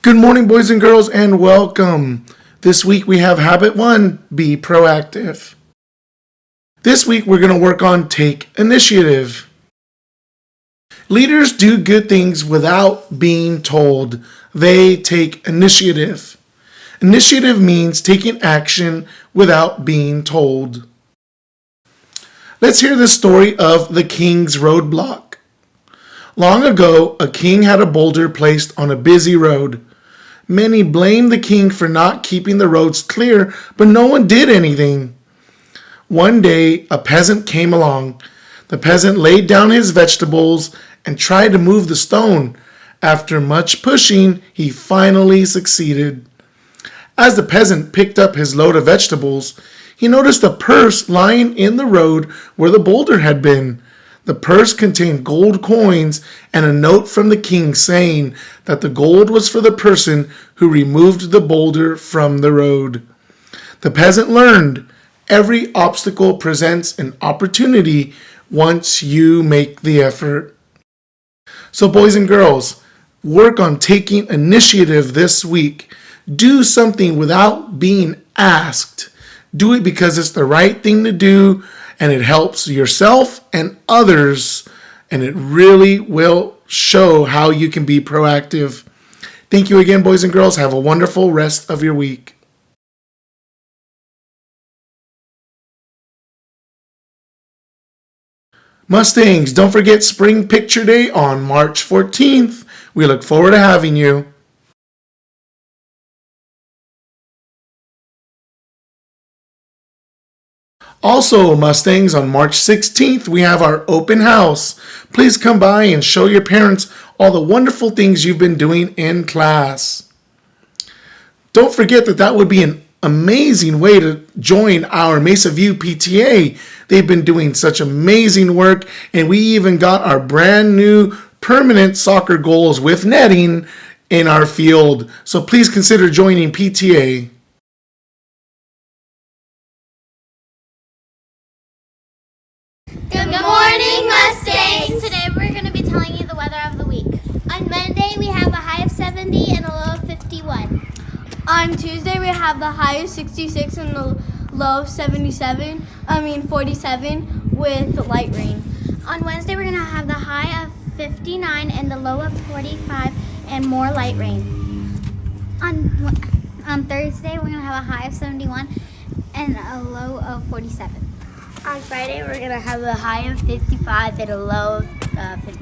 Good morning, boys and girls, and welcome. This week we have Habit 1, be proactive. This week we're going to work on take initiative. Leaders do good things without being told. They take initiative. Initiative means taking action without being told. Let's hear the story of the king's roadblock. Long ago, a king had a boulder placed on a busy road. Many blamed the king for not keeping the roads clear, but no one did anything. One day, a peasant came along. The peasant laid down his vegetables and tried to move the stone. After much pushing, he finally succeeded. As the peasant picked up his load of vegetables, he noticed a purse lying in the road where the boulder had been. The purse contained gold coins and a note from the king saying that the gold was for the person who removed the boulder from the road. The peasant learned every obstacle presents an opportunity once you make the effort. So boys and girls, work on taking initiative this week. Do something without being asked. Do it because it's the right thing to do, and it helps yourself and others, and it really will show how you can be proactive. Thank you again, boys and girls. Have a wonderful rest of your week. Mustangs, don't forget Spring Picture Day on March 14th. We look forward to having you. Also, Mustangs, on March 16th, we have our open house. Please come by and show your parents all the wonderful things you've been doing in class. Don't forget that would be an amazing way to join our Mesa View PTA. They've been doing such amazing work, and we even got our brand new permanent soccer goals with netting in our field. So please consider joining PTA. Good morning, Mustangs! Today we're going to be telling you the weather of the week. On Monday, we have a high of 70 and a low of 51. On Tuesday, we have the high of 66 and the low of 47 with light rain. On Wednesday, we're going to have the high of 59 and the low of 45 and more light rain. On Thursday, we're going to have a high of 71 and a low of 47. On Friday, we're going to have a high of 55 and a low of 50.